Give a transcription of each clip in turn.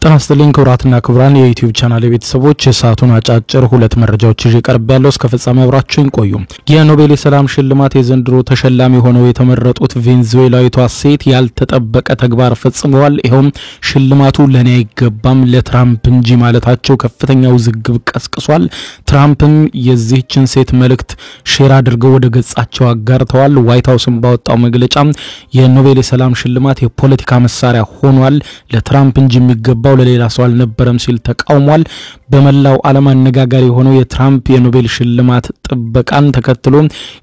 ጤናስጥልኝ ክቡራትና ክቡራን የዩቲዩብ ቻናል ቤተሰቦች የሰዓቱን አጫጭር ሁለት መረጃዎች ይዤ ቀርብ ያለው እስከ ፍጻሜ አብራችሁን ቆዩ። የኖቤል የሰላም ሽልማት የዘንድሮ ተሸላሚ ሆነው የተመረጡት ቬንዙዌላዊቷ ሴት ያልተጠበቀ ተግባር ፈጽመዋል። ይሄም ሽልማቱ ለኔ አይገባም ለትራምፕ እንጂ ማለታቸው ከፍተኛ ውዝግብ ቀስቅሷል። ትራምፕም የዚህችን ሴት መልእክት ሼር አድርገው ወደ ገጻቸው አጋርተዋል። ዋይት ሃውስም ባወጣው መግለጫ የኖቤል የሰላም ሽልማት የፖለቲካ መሳሪያ ሆኗል፣ ለትራምፕ እንጂ የሚገባው ለሌላ ሰው አልነበረም ሲል ተቃውሟል። በመላው ዓለም አነጋጋሪ ሆኖ የትራምፕ የኖቤል ሽልማት ጥበቃን ተከትሎ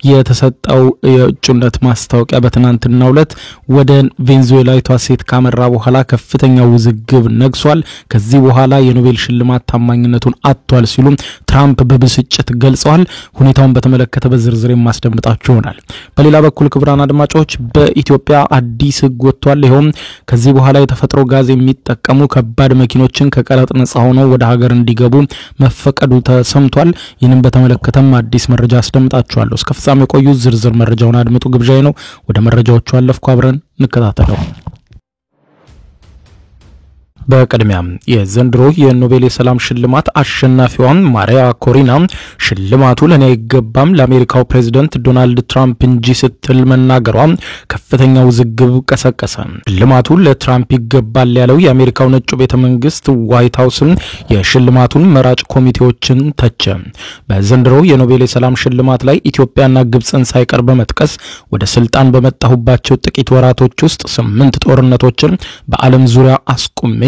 የተሰጠው የእጩነት ማስታወቂያ በትናንትናው ዕለት ወደ ቬንዙዌላዊቷ ሴት ካመራ በኋላ ከፍተኛ ውዝግብ ነግሷል። ከዚህ በኋላ የኖቤል ሽልማት ታማኝነቱን አጥቷል ሲሉ ትራምፕ በብስጭት ገልጸዋል። ሁኔታውን በተመለከተ በዝርዝር ማስደምጣችሁ ይሆናል። በሌላ በኩል ክቡራን አድማጮች በኢትዮጵያ አዲስ ሕግ ወጥቷል። ይሄም ከዚህ በኋላ የተፈጥሮ ጋዝ የሚጠቀሙ ከባድ መኪኖችን ከቀረጥ ነፃ ሆነው ወደ ሀገር እንዲገቡ መፈቀዱ ተሰምቷል። ይህንን በተመለከተም አዲስ መረጃ አስደምጣችኋለሁ። እስከ ፍጻሜ ቆዩ። ዝርዝር መረጃውን አድምጡ ግብዣዬ ነው። ወደ መረጃዎቹ አለፍኩ። አብረን እንከታተለው። በቅድሚያ የዘንድሮ የኖቤል የሰላም ሽልማት አሸናፊዋ ማሪያ ኮሪና ሽልማቱ ለኔ አይገባም ለአሜሪካው ፕሬዝዳንት ዶናልድ ትራምፕ እንጂ ስትል መናገሯ ከፍተኛ ውዝግብ ቀሰቀሰ። ሽልማቱ ለትራምፕ ይገባል ያለው የአሜሪካው ነጩ ቤተ መንግስት ዋይት ሃውስ የሽልማቱን መራጭ ኮሚቴዎችን ተቸ። በዘንድሮ የኖቤል የሰላም ሽልማት ላይ ኢትዮጵያና ግብጽን ሳይቀር በመጥቀስ ወደ ስልጣን በመጣሁባቸው ጥቂት ወራቶች ውስጥ 8 ጦርነቶችን በዓለም ዙሪያ አስቆሜ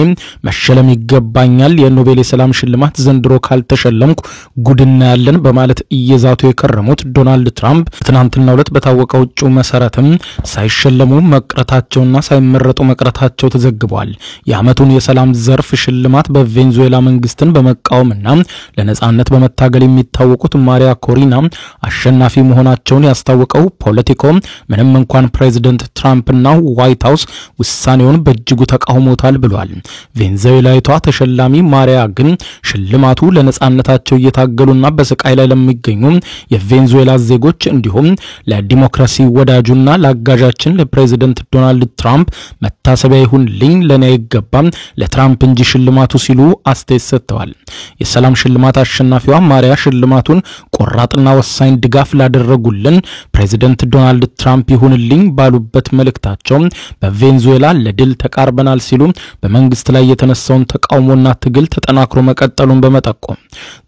መሸለም ይገባኛል፣ የኖቤል የሰላም ሽልማት ዘንድሮ ካልተሸለምኩ ጉድና ያለን በማለት እየዛቱ የከረሙት ዶናልድ ትራምፕ ትናንትናው ዕለት በታወቀው እጩ መሰረትም ሳይሸለሙ መቅረታቸውና ሳይመረጡ መቅረታቸው ተዘግቧል። የዓመቱን የሰላም ዘርፍ ሽልማት በቬንዙዌላ መንግስትን በመቃወምና ለነጻነት በመታገል የሚታወቁት ማሪያ ኮሪና አሸናፊ መሆናቸውን ያስታወቀው ፖለቲኮ ምንም እንኳን ፕሬዝዳንት ትራምፕና ዋይት ሃውስ ውሳኔውን በእጅጉ ተቃውሞታል ብሏል። ቬንዙዌላዊቷ ተሸላሚ ማሪያ ግን ሽልማቱ ለነጻነታቸው እየታገሉና በስቃይ ላይ ለሚገኙ የቬንዙዌላ ዜጎች እንዲሁም ለዲሞክራሲ ወዳጁና ለአጋዣችን ለፕሬዝዳንት ዶናልድ ትራምፕ መታሰቢያ ይሁንልኝ፣ ለኔ አይገባም ለትራምፕ እንጂ ሽልማቱ ሲሉ አስተያየት ሰጥተዋል። የሰላም ሽልማት አሸናፊዋ ማሪያ ሽልማቱን ቆራጥና ወሳኝ ድጋፍ ላደረጉልን ፕሬዝዳንት ዶናልድ ትራምፕ ይሁንልኝ ባሉበት መልእክታቸው በቬንዙዌላ ለድል ተቃርበናል ሲሉ በመንግስት ላይ የተነሳውን ተቃውሞና ትግል ተጠናክሮ መቀጠሉን በመጠቆም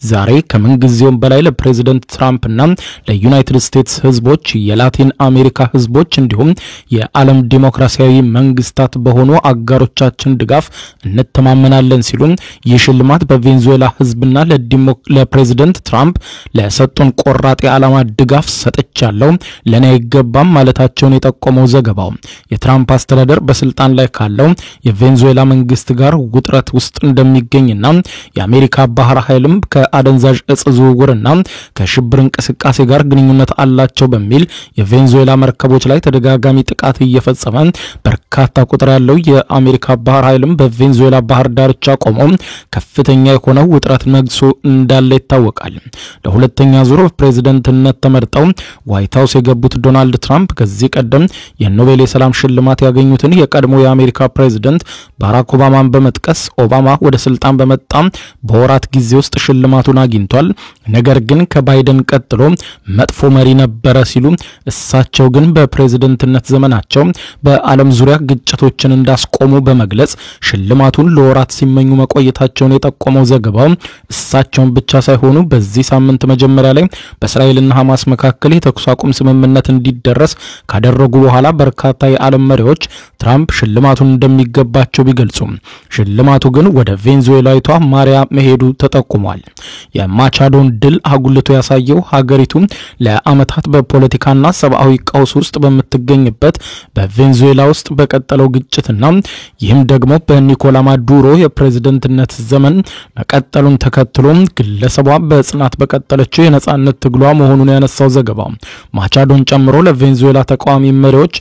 ዛሬ ከመንግስቱም በላይ ለፕሬዝዳንት ትራምፕና ለዩናይትድ ስቴትስ ህዝቦች የላቲን አሜሪካ ህዝቦች እንዲሁም የዓለም ዲሞክራሲያዊ መንግስታት በሆኑ አጋሮቻችን ድጋፍ እንተማመናለን ሲሉ የሽልማት በቬንዙዌላ ህዝብና ለፕሬዝዳንት ትራምፕ ለሰጡን ቆራጥ የዓላማ ድጋፍ ሰጥቻለሁ፣ ለኔ አይገባም ማለታቸውን የጠቆመው ዘገባው የትራምፕ አስተዳደር በስልጣን ላይ ካለው የቬንዙዌላ መንግስት ጋር ውጥረት ውስጥ እንደሚገኝና የአሜሪካ ባህር ኃይልም ከአደንዛዥ እጽ ዝውውርና ከሽብር እንቅስቃሴ ጋር ግንኙነት አላቸው በሚል የቬንዙዌላ መርከቦች ላይ ተደጋጋሚ ጥቃት እየፈጸመ በርካታ ቁጥር ያለው የአሜሪካ ባህር ኃይልም በቬንዙዌላ ባህር ዳርቻ ቆሞ ከፍተኛ የሆነ ውጥረት ነግሶ እንዳለ ይታወቃል። ለሁለተኛ ዙር ፕሬዝዳንትነት ተመርጠው ዋይት ሃውስ የገቡት ዶናልድ ትራምፕ ከዚህ ቀደም የኖቤል የሰላም ሽልማት ያገኙትን የቀድሞ የአሜሪካ ፕሬዝዳንት ባራክ ኦባማን በመጥቀስ ኦባማ ወደ ስልጣን በመጣም በወራት ጊዜ ውስጥ ሽልማቱን አግኝቷል፣ ነገር ግን ከባይደን ቀጥሎ መጥፎ መሪ ነበረ ሲሉ እሳቸው ግን በፕሬዝዳንትነት ዘመናቸው በዓለም ዙሪያ ግጭቶችን እንዳስቆሙ በመግለጽ ሽልማቱን ለወራት ሲመኙ መቆየታቸውን የጠቆመው ዘገባው እሳቸውን ብቻ ሳይሆኑ በዚህ ሳምንት መጀመሪያ ላይ በእስራኤልና ሐማስ መካከል የተኩስ አቁም ስምምነት እንዲደረስ ካደረጉ በኋላ በርካታ የዓለም መሪዎች ትራምፕ ሽልማቱን እንደሚገባቸው ቢገልጹም ሽልማቱ ግን ወደ ቬንዙዌላዊቷ ማሪያ መሄዱ ተጠቁሟል። የማቻዶን ድል አጉልቶ ያሳየው ሀገሪቱ ለአመታት በፖለቲካና ሰብአዊ ቀውስ ውስጥ በምትገኝበት በቬንዙዌላ ውስጥ በቀጠለው ግጭትና ይህም ደግሞ በኒኮላ ማዱሮ የፕሬዝዳንትነት ዘመን መቀጠሉን ተከትሎ ግለሰቧ በጽናት በቀጠለችው የነጻነት ትግሏ መሆኑን ያነሳው ዘገባው ማቻዶን ጨምሮ ለቬንዙዌላ ተቃዋሚ መሪዎች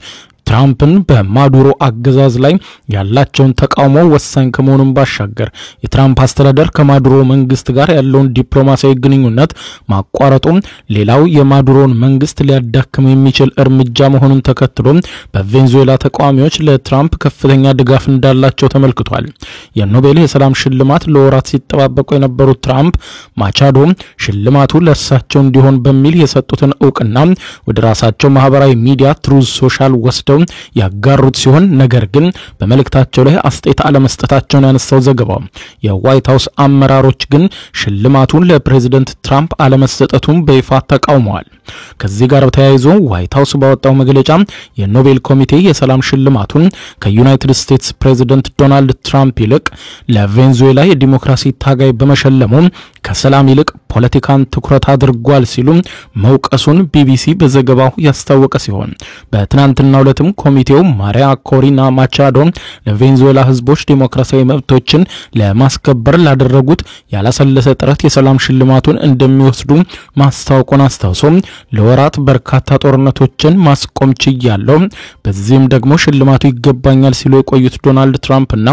ትራምፕን በማዱሮ አገዛዝ ላይ ያላቸውን ተቃውሞ ወሳኝ ከመሆኑም ባሻገር የትራምፕ አስተዳደር ከማዱሮ መንግስት ጋር ያለውን ዲፕሎማሲያዊ ግንኙነት ማቋረጡ ሌላው የማዱሮን መንግስት ሊያዳክም የሚችል እርምጃ መሆኑን ተከትሎ በቬንዙዌላ ተቃዋሚዎች ለትራምፕ ከፍተኛ ድጋፍ እንዳላቸው ተመልክቷል። የኖቤል የሰላም ሽልማት ለወራት ሲጠባበቁ የነበሩት ትራምፕ ማቻዶ ሽልማቱ ለእርሳቸው እንዲሆን በሚል የሰጡትን እውቅና ወደ ራሳቸው ማህበራዊ ሚዲያ ትሩዝ ሶሻል ወስደው ያጋሩት ሲሆን ነገር ግን በመልእክታቸው ላይ አስተያየት አለመስጠታቸውን ያነሳው ዘገባው የዋይት ሃውስ አመራሮች ግን ሽልማቱን ለፕሬዝዳንት ትራምፕ አለመሰጠቱን በይፋ ተቃውመዋል። ከዚህ ጋር ተያይዞ ዋይት ሃውስ ባወጣው መግለጫ የኖቤል ኮሚቴ የሰላም ሽልማቱን ከዩናይትድ ስቴትስ ፕሬዝዳንት ዶናልድ ትራምፕ ይልቅ ለቬንዙዌላ የዲሞክራሲ ታጋይ በመሸለሙ ከሰላም ይልቅ ፖለቲካን ትኩረት አድርጓል ሲሉ መውቀሱን ቢቢሲ በዘገባው ያስታወቀ ሲሆን በትናንትናው ዕለትም ኮሚቴው ማሪያ ኮሪና ማቻዶ ለቬንዙዌላ ህዝቦች ዲሞክራሲያዊ መብቶችን ለማስከበር ላደረጉት ያላሰለሰ ጥረት የሰላም ሽልማቱን እንደሚወስዱ ማስታወቁን አስታውሶ ለወራት በርካታ ጦርነቶችን ማስቆም ችያለሁ፣ በዚህም ደግሞ ሽልማቱ ይገባኛል ሲሉ የቆዩት ዶናልድ ትራምፕና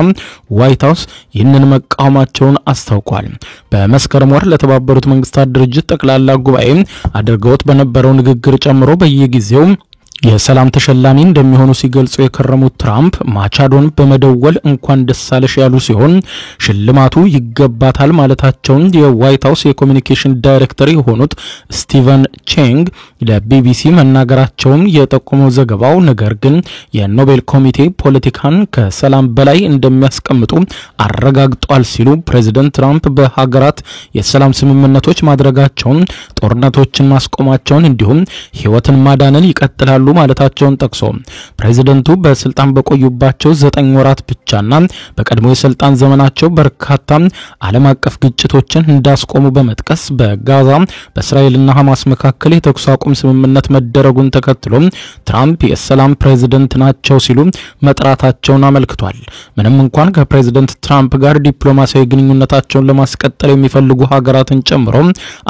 ዋይት ሃውስ ይህንን መቃወማቸውን አስታውቋል። በመስከረም ወር ለተባበሩት መንግስታት ድርጅት ጠቅላላ ጉባኤ አድርገውት በነበረው ንግግር ጨምሮ በየጊዜው የሰላም ተሸላሚ እንደሚሆኑ ሲገልጹ የከረሙት ትራምፕ ማቻዶን በመደወል እንኳን ደሳለሽ ያሉ ሲሆን ሽልማቱ ይገባታል ማለታቸውን የዋይት ሃውስ የኮሙኒኬሽን ዳይሬክተር የሆኑት ስቲቨን ቼንግ ለቢቢሲ መናገራቸውን የጠቆመው ዘገባው ነገር ግን የኖቤል ኮሚቴ ፖለቲካን ከሰላም በላይ እንደሚያስቀምጡ አረጋግጧል ሲሉ ፕሬዝዳንት ትራምፕ በሀገራት የሰላም ስምምነቶች ማድረጋቸውን፣ ጦርነቶችን ማስቆማቸውን እንዲሁም ህይወትን ማዳንን ይቀጥላሉ ማለታቸውን ጠቅሶ ፕሬዝዳንቱ በስልጣን በቆዩባቸው 9 ወራት ብቻና በቀድሞ የስልጣን ዘመናቸው በርካታ ዓለም አቀፍ ግጭቶችን እንዳስቆሙ በመጥቀስ በጋዛ በእስራኤልና ሐማስ መካከል የተኩስ አቁም ስምምነት መደረጉን ተከትሎ ትራምፕ የሰላም ፕሬዝዳንት ናቸው ሲሉ መጥራታቸውን አመልክቷል። ምንም እንኳን ከፕሬዝዳንት ትራምፕ ጋር ዲፕሎማሲያዊ ግንኙነታቸውን ለማስቀጠል የሚፈልጉ ሀገራትን ጨምሮ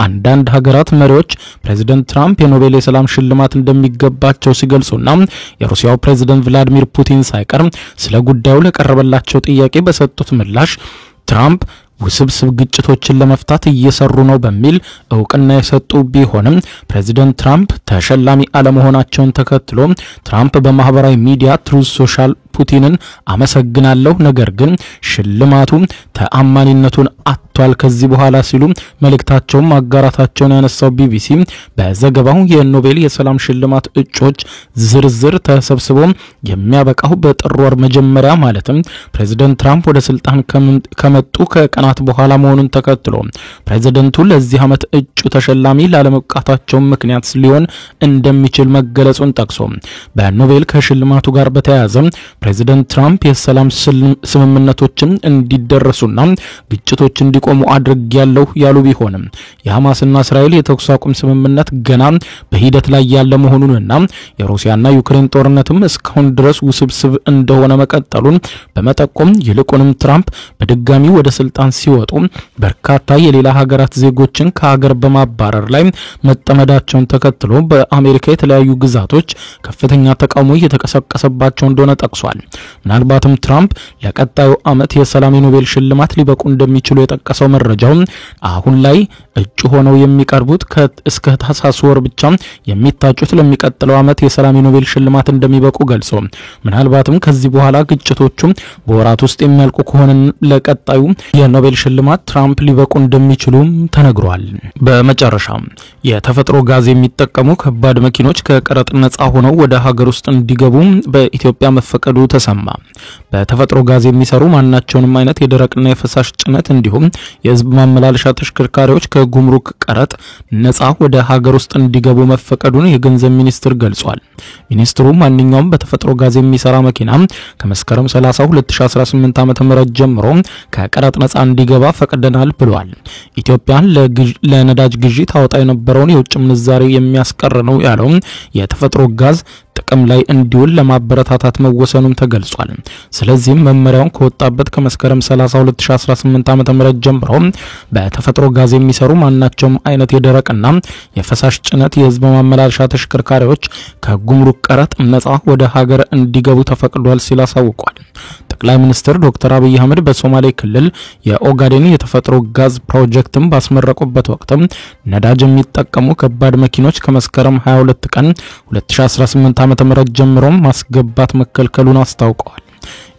አንዳንድ ሀገራት መሪዎች ፕሬዝዳንት ትራምፕ የኖቤል የሰላም ሽልማት እንደሚገባቸው ሲገልጹና የሩሲያው ፕሬዝዳንት ቭላዲሚር ፑቲን ሳይቀር ስለ ጉዳዩ ለቀረበላቸው ጥያቄ በሰጡት ምላሽ ትራምፕ ውስብስብ ግጭቶችን ለመፍታት እየሰሩ ነው በሚል እውቅና የሰጡ ቢሆንም ፕሬዝዳንት ትራምፕ ተሸላሚ አለመሆናቸውን ተከትሎ ትራምፕ በማህበራዊ ሚዲያ ትሩዝ ሶሻል ፑቲንን አመሰግናለሁ፣ ነገር ግን ሽልማቱ ተአማኒነቱን አጥቷል ከዚህ በኋላ ሲሉ መልእክታቸውን ማጋራታቸውን ያነሳው ቢቢሲ በዘገባው የኖቤል የሰላም ሽልማት እጩዎች ዝርዝር ተሰብስቦ የሚያበቃው በጥር ወር መጀመሪያ ማለትም ፕሬዝዳንት ትራምፕ ወደ ስልጣን ከመጡ ከቀናት በኋላ መሆኑን ተከትሎ ፕሬዝዳንቱ ለዚህ ዓመት እጩ ተሸላሚ ላለመብቃታቸው ምክንያት ሊሆን እንደሚችል መገለጹን ጠቅሶ በኖቤል ከሽልማቱ ጋር በተያያዘ ፕሬዝዳንት ትራምፕ የሰላም ስምምነቶችን እንዲደረሱና ግጭቶች እንዲቆሙ አድርጌያለሁ ያሉ ቢሆንም የሐማስና እስራኤል የተኩስ አቁም ስምምነት ገና በሂደት ላይ ያለ መሆኑንና የሩሲያና ዩክሬን ጦርነትም እስካሁን ድረስ ውስብስብ እንደሆነ መቀጠሉን በመጠቆም ይልቁንም ትራምፕ በድጋሚ ወደ ስልጣን ሲወጡ በርካታ የሌላ ሀገራት ዜጎችን ከሀገር በማባረር ላይ መጠመዳቸውን ተከትሎ በአሜሪካ የተለያዩ ግዛቶች ከፍተኛ ተቃውሞ እየተቀሰቀሰባቸው እንደሆነ ጠቅሷል። ምናልባትም ትራምፕ ለቀጣዩ ዓመት የሰላም ኖቤል ሽልማት ሊበቁ እንደሚችሉ የጠቀሰው መረጃው አሁን ላይ እጩ ሆነው የሚቀርቡት እስከ ታህሳስ ወር ብቻ የሚታጩት ለሚቀጥለው ዓመት የሰላም ኖቤል ሽልማት እንደሚበቁ ገልጾ ምናልባትም ከዚህ በኋላ ግጭቶቹ በወራት ውስጥ የሚያልቁ ከሆነ ለቀጣዩ የኖቤል ሽልማት ትራምፕ ሊበቁ እንደሚችሉ ተነግሯል። በመጨረሻም የተፈጥሮ ጋዝ የሚጠቀሙ ከባድ መኪኖች ከቀረጥ ነፃ ሆነው ወደ ሀገር ውስጥ እንዲገቡ በኢትዮጵያ መፈቀዱ ተሰማ። በተፈጥሮ ጋዝ የሚሰሩ ማናቸውንም አይነት የደረቅና የፈሳሽ ጭነት እንዲሁም የህዝብ ማመላለሻ ተሽከርካሪዎች ከጉምሩክ ቀረጥ ነፃ ወደ ሀገር ውስጥ እንዲገቡ መፈቀዱን የገንዘብ ሚኒስትር ገልጿል። ሚኒስትሩ ማንኛውም በተፈጥሮ ጋዝ የሚሰራ መኪና ከመስከረም 30 2018 ዓ.ም ጀምሮ ከቀረጥ ነፃ እንዲገባ ፈቅደናል ብሏል። ኢትዮጵያን ለነዳጅ ግዢ ታወጣ የነበረውን የውጭ ምንዛሬ የሚያስቀር ነው ያለው የተፈጥሮ ጋዝ ጥቅም ላይ እንዲውል ለማበረታታት መወሰኑም ተገልጿል። ስለዚህም መመሪያውን ከወጣበት ከመስከረም 30 2018 ዓ.ም ጀምሮ በተፈጥሮ ጋዝ የሚሰሩ ማናቸውም አይነት የደረቅና የፈሳሽ ጭነት የህዝብ ማመላለሻ ተሽከርካሪዎች ከጉምሩክ ቀረጥ ነፃ ወደ ሀገር እንዲገቡ ተፈቅዷል ሲል አሳውቋል። ጠቅላይ ሚኒስትር ዶክተር አብይ አህመድ በሶማሌ ክልል የኦጋዴን የተፈጥሮ ጋዝ ፕሮጀክትን ባስመረቁበት ወቅት ነዳጅ የሚጠቀሙ ከባድ መኪኖች ከመስከረም 22 ቀን 2018 ዓ.ም ጀምሮ ማስገባት መከልከሉን አስታውቀዋል።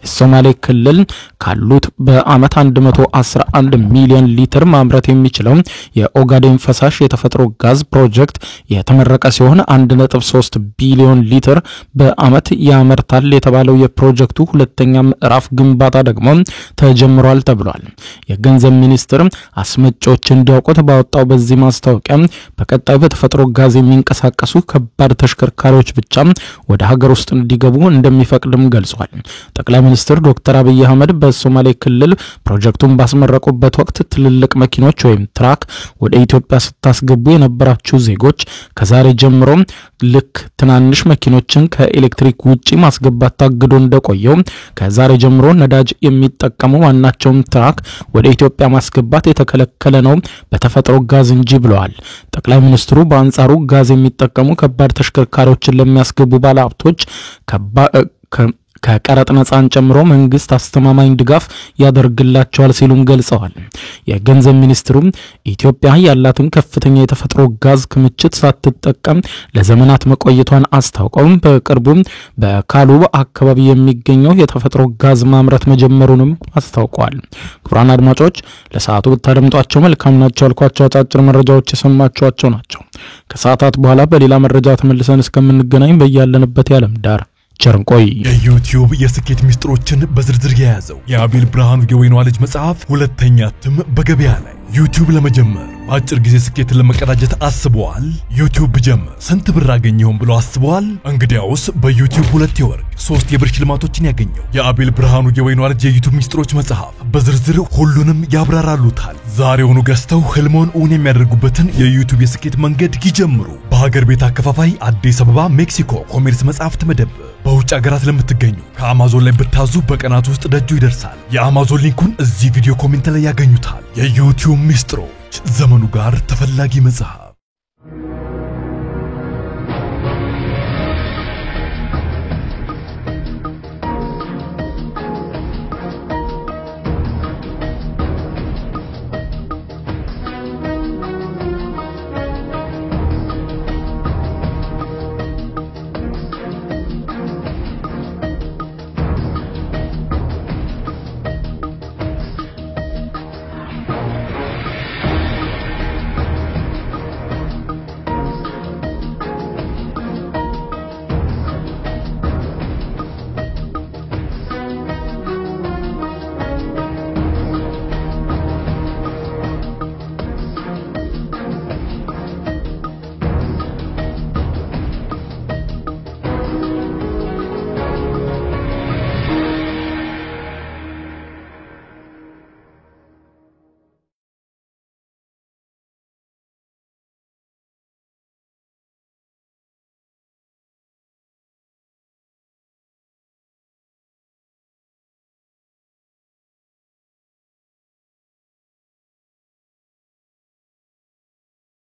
የሶማሌ ክልል ካሉት በአመት 111 ሚሊዮን ሊትር ማምረት የሚችለው የኦጋዴን ፈሳሽ የተፈጥሮ ጋዝ ፕሮጀክት የተመረቀ ሲሆን 1.3 ቢሊዮን ሊትር በአመት ያመርታል የተባለው የፕሮጀክቱ ሁለተኛ ምዕራፍ ግንባታ ደግሞ ተጀምሯል ተብሏል። የገንዘብ ሚኒስቴር አስመጪዎች እንዲያውቁት ባወጣው በዚህ ማስታወቂያ በቀጣይ በተፈጥሮ ጋዝ የሚንቀሳቀሱ ከባድ ተሽከርካሪዎች ብቻ ወደ ሀገር ውስጥ እንዲገቡ እንደሚፈቅድም ገልጿል። ጠቅላይ ሚኒስትር ዶክተር አብይ አህመድ በሶማሌ ክልል ፕሮጀክቱን ባስመረቁበት ወቅት ትልልቅ መኪኖች ወይም ትራክ ወደ ኢትዮጵያ ስታስገቡ የነበራችሁ ዜጎች ከዛሬ ጀምሮ ልክ ትናንሽ መኪኖችን ከኤሌክትሪክ ውጪ ማስገባት ታግዶ እንደቆየው ከዛሬ ጀምሮ ነዳጅ የሚጠቀሙ ማናቸውም ትራክ ወደ ኢትዮጵያ ማስገባት የተከለከለ ነው በተፈጥሮ ጋዝ እንጂ ብለዋል። ጠቅላይ ሚኒስትሩ በአንጻሩ ጋዝ የሚጠቀሙ ከባድ ተሽከርካሪዎችን ለሚያስገቡ ባለሀብቶች ከቀረጥ ነፃን ጨምሮ መንግስት አስተማማኝ ድጋፍ ያደርግላቸዋል ሲሉም ገልጸዋል። የገንዘብ ሚኒስትሩ ኢትዮጵያ ያላትን ከፍተኛ የተፈጥሮ ጋዝ ክምችት ሳትጠቀም ለዘመናት መቆየቷን አስታውቀው በቅርቡ በካሉብ አካባቢ የሚገኘው የተፈጥሮ ጋዝ ማምረት መጀመሩንም አስታውቀዋል። ክቡራን አድማጮች ለሰዓቱ ብታደምጧቸው መልካም ናቸው ያልኳቸው አጫጭር መረጃዎች የሰማችኋቸው ናቸው። ከሰዓታት በኋላ በሌላ መረጃ ተመልሰን እስከምንገናኝ በያለንበት የዓለም ዳር ቸርንቆይ የዩቲዩብ የስኬት ሚስጥሮችን በዝርዝር የያዘው የአቤል ብርሃኑ የወይኗ ልጅ መጽሐፍ ሁለተኛ እትም በገበያ ላይ። ዩቲዩብ ለመጀመር በአጭር ጊዜ ስኬትን ለመቀዳጀት አስበዋል? ዩቲዩብ ጀመር ስንት ብር አገኘሁም ብሎ አስበዋል? እንግዲያውስ በዩቲዩብ 2 የወርቅ 3 የብር ሽልማቶችን ያገኘው የአቤል ብርሃኑ የወይኗ ልጅ የዩቲዩብ ሚስጥሮች መጽሐፍ በዝርዝር ሁሉንም ያብራራሉታል። ዛሬውኑ ገዝተው ህልሞን እውን የሚያደርጉበትን የዩቲዩብ የስኬት መንገድ ይጀምሩ። በሀገር ቤት አከፋፋይ አዲስ አበባ ሜክሲኮ ኮሜርስ መጽሐፍት መደብር። በውጭ ሀገራት ለምትገኙ ከአማዞን ላይ ብታዙ በቀናት ውስጥ ደጁ ይደርሳል። የአማዞን ሊንኩን እዚህ ቪዲዮ ኮሜንት ላይ ያገኙታል። የዩቲዩብ ሚስጥሮች ዘመኑ ጋር ተፈላጊ መጽሐፍ